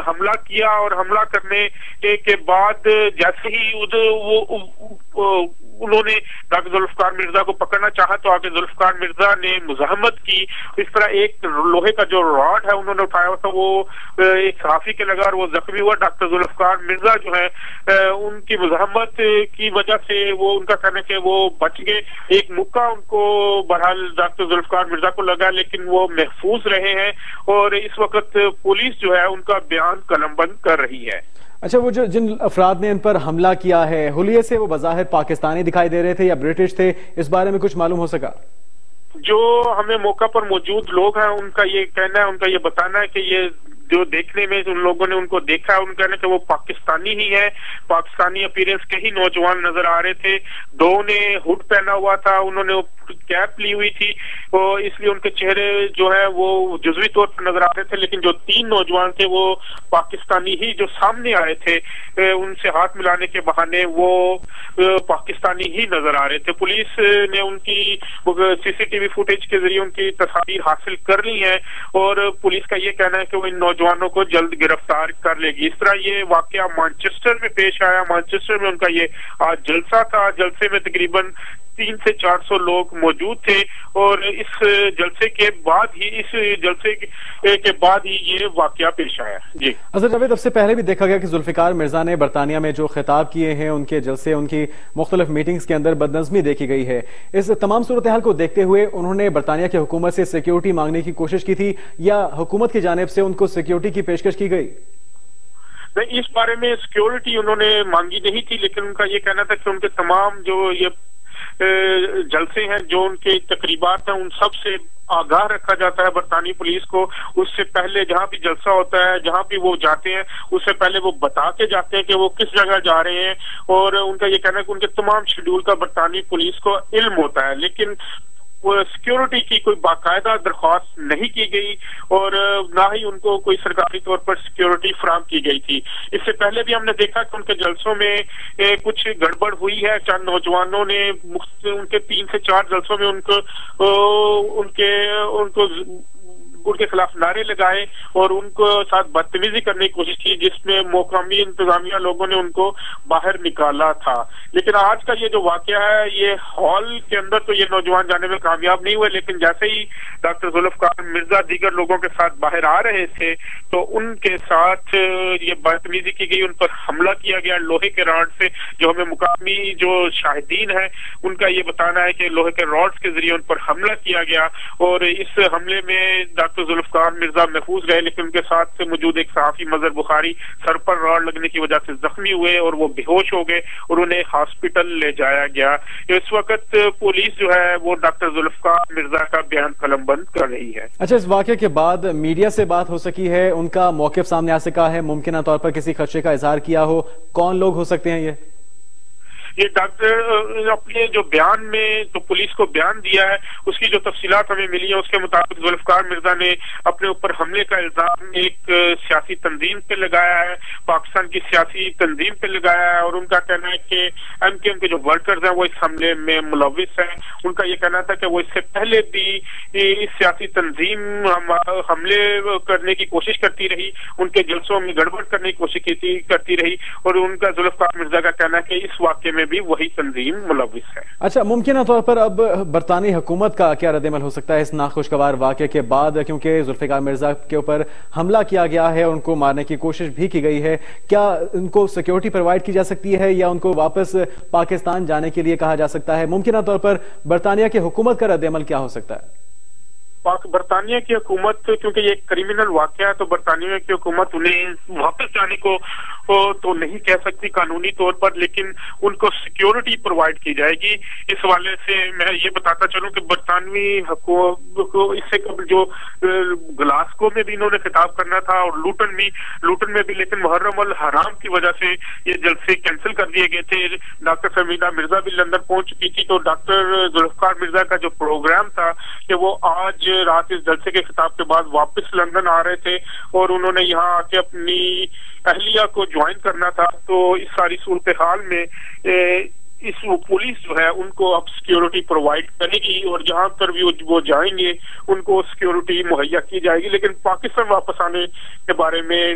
حملہ کیا اور حملہ کرنے کے بعد جیسے ہی انہوں نے ڈاکٹر ذوالفقار مرزا کو پکڑنا چاہا تو آگے ذوالفقار مرزا نے مزاحمت کی. اس طرح ایک لوہے کا جو راڈ ہے انہوں نے اٹھایا ہوا تھا وہ ایک صحافی کے لگا اور وہ زخمی ہوا. ڈاکٹر ذوالفقار مرزا جو ہے ان کی مزاحمت کی وجہ سے وہ ان کا کہنا ہے کہ وہ بچ گئے. ایک مکہ ان کو بہرحال ڈاکٹر ذوالفقار مرزا کو لگا لیکن وہ محفوظ رہے ہیں اور اس وقت پولیس جو ہے ان کا بیان قلم بند کر رہی ہے. اچھا، وہ جن افراد نے ان پر حملہ کیا ہے حلیے سے وہ بظاہر پاکستانی دکھائی دے رہے تھے یا برٹش تھے، اس بارے میں کچھ معلوم ہو سکا؟ جو ہمیں موقع پر موجود لوگ ہیں ان کا یہ کہنا ہے، ان کا یہ بتانا ہے کہ یہ جو دیکھنے میں ان لوگوں نے ان کو دیکھا ہے ان کا کہنا ہے کہ وہ پاکستانی ہی ہے. پاکستانی اپیرنس کے ہی نوجوان نظر آ رہے تھے. دو نے ہوڈ پہنا ہوا تھا، انہوں نے کیپ لی ہوئی تھی اور اس لیے ان کے چہرے جو ہے وہ جزوی طور پر نظر آ رہے تھے، لیکن جو تین نوجوان تھے وہ پاکستانی ہی جو سامنے آئے تھے ان سے ہاتھ ملانے کے بہانے وہ پاکستانی ہی نظر آ رہے تھے. پولیس نے ان کی سی سی ٹی وی فوٹیج کے ذریعے ان کی تصاویر حاصل کر لی ہیں اور پولیس کا یہ کہنا ہے کہ وہ ان نوجوانوں کو جلد گرفتار کر لے گی. اس طرح یہ واقعہ مانچسٹر میں پیش آیا. مانچسٹر میں ان کا یہ آج جلسہ تھا. جلسے میں تقریباً 300 سے 400 لوگ موجود تھے اور اس جلسے کے بعد ہی یہ واقعہ پیش آیا. جی اظہر جاوید، اب سے پہلے بھی دیکھا گیا کہ ذوالفقار مرزا نے برطانیہ میں جو خطاب کیے ہیں ان کے جلسے، ان کی مختلف میٹنگز کے اندر بدنظمی دیکھی گئی ہے. اس تمام صورتحال کو دیکھتے ہوئے انہوں نے برطانیہ کی حکومت سے سیکیورٹی مانگنے کی کوشش کی تھی یا حکومت کی جانب سے ان کو سیکیورٹی کی پیشکش کی گئی؟ نہیں، اس بارے میں سیکیورٹی انہوں نے مانگی نہیں تھی، لیکن ان کا یہ کہنا تھا کہ ان کے تمام جو یہ جلسے ہیں، جو ان کے تقریبات ہیں، ان سب سے آگاہ رکھا جاتا ہے برطانوی پولیس کو. اس سے پہلے جہاں بھی جلسہ ہوتا ہے، جہاں بھی وہ جاتے ہیں، اس سے پہلے وہ بتا کے جاتے ہیں کہ وہ کس جگہ جا رہے ہیں اور ان کا یہ کہنا ہے کہ ان کے تمام شیڈول کا برطانوی پولیس کو علم ہوتا ہے. لیکن سیکیورٹی کی کوئی باقاعدہ درخواست نہیں کی گئی اور نہ ہی ان کو کوئی سرکاری طور پر سیکیورٹی فراہم کی گئی تھی. اس سے پہلے بھی ہم نے دیکھا کہ ان کے جلسوں میں کچھ گڑبڑ ہوئی ہے. چند نوجوانوں نے ان کے 3 سے 4 جلسوں میں ان کے خلاف نعرے لگائے اور ان کو ساتھ بدتمیزی کرنے کی کوشش کی، جس میں مقامی انتظامیہ لوگوں نے ان کو باہر نکالا تھا. لیکن آج کا یہ جو واقعہ ہے، یہ ہال کے اندر تو یہ نوجوان جانے میں کامیاب نہیں ہوئے، لیکن جیسے ہی ڈاکٹر ذوالفقار مرزا دیگر لوگوں کے ساتھ باہر آ رہے تھے تو ان کے ساتھ یہ بدتمیزی کی گئی، ان پر حملہ کیا گیا لوہے کے راڈ سے. جو ہمیں مقامی جو شاہدین ہیں ان کا یہ بتانا ہے کہ لوہے کے راڈ کے ذریعے ان پر حملہ کیا گیا اور اس حملے میں ڈاکٹر ذوالفقار مرزا محفوظ رہے، لیکن ان کے ساتھ سے موجود ایک صحافی مظہر بخاری سر پر راڈ لگنے کی وجہ سے زخمی ہوئے اور وہ بے ہوش ہو گئے اور انہیں ہاسپٹل لے جایا گیا. اس وقت پولیس جو ہے وہ ڈاکٹر ذوالفقار مرزا کا بیان قلم بند کر رہی ہے. اچھا، اس واقعے کے بعد میڈیا سے بات ہو سکی ہے؟ ان کا موقف سامنے آ سکا ہے؟ ممکنہ طور پر کسی خدشے کا اظہار کیا ہو؟ کون لوگ ہو سکتے ہیں یہ ڈاکٹر اپنے جو بیان میں تو پولیس کو بیان دیا ہے اس کی جو تفصیلات ہمیں ملی ہیں اس کے مطابق ذوالفقار مرزا نے اپنے اوپر حملے کا الزام ایک سیاسی تنظیم پہ لگایا ہے، پاکستان کی سیاسی تنظیم پہ لگایا ہے اور ان کا کہنا ہے کہ ایم کیو ایم کے جو ورکرز ہیں وہ اس حملے میں ملوث ہیں. ان کا یہ کہنا تھا کہ وہ اس سے پہلے بھی اس سیاسی تنظیم حملے کرنے کی کوشش کرتی رہی، ان کے جلسوں میں گڑبڑ کرنے کی کوشش کرتی رہی اور ان کا ذوالفقار مرزا کا کہنا ہے کہ اس واقعے میں بھی وہی تنظیم ملوث ہے. اچھا، ممکنہ طور پر اب برطانوی حکومت کا کیا رد عمل ہو سکتا ہے اس ناخوشگوار واقعے کے بعد؟ کیونکہ ذوالفقار مرزا کے اوپر حملہ کیا گیا ہے، ان کو مارنے کی کوشش بھی کی گئی ہے. کیا ان کو سیکیورٹی پرووائڈ کی جا سکتی ہے یا ان کو واپس پاکستان جانے کے لیے کہا جا سکتا ہے؟ ممکنہ طور پر برطانیہ کی حکومت کا رد عمل کیا ہو سکتا ہے؟ برطانیہ کی حکومت، کیونکہ یہ ایک کریمنل واقعہ ہے تو برطانیہ کی حکومت انہیں واپس جانے کو تو نہیں کہہ سکتی قانونی طور پر، لیکن ان کو سیکیورٹی پرووائڈ کی جائے گی. اس حوالے سے میں یہ بتاتا چلوں کہ برطانوی حکومت کو اس سے قبل جو گلاسکو میں بھی انہوں نے خطاب کرنا تھا اور لوٹن میں بھی، لیکن محرم الحرام کی وجہ سے یہ جلسے کینسل کر دیے گئے تھے. ڈاکٹر فہمیدہ مرزا بھی لندن پہنچ چکی تھی تو ڈاکٹر ذوالفقار مرزا کا جو پروگرام تھا کہ وہ آج رات اس جلسے کے خطاب کے بعد واپس لندن آ رہے تھے اور انہوں نے یہاں آ کے اپنی اہلیہ کو جوائن کرنا تھا. تو اس ساری صورتحال میں پولیس جو ہے ان کو اب سیکیورٹی پرووائڈ کرے گی اور جہاں پر بھی وہ جائیں گے ان کو سیکیورٹی مہیا کی جائے گی. لیکن پاکستان واپس آنے کے بارے میں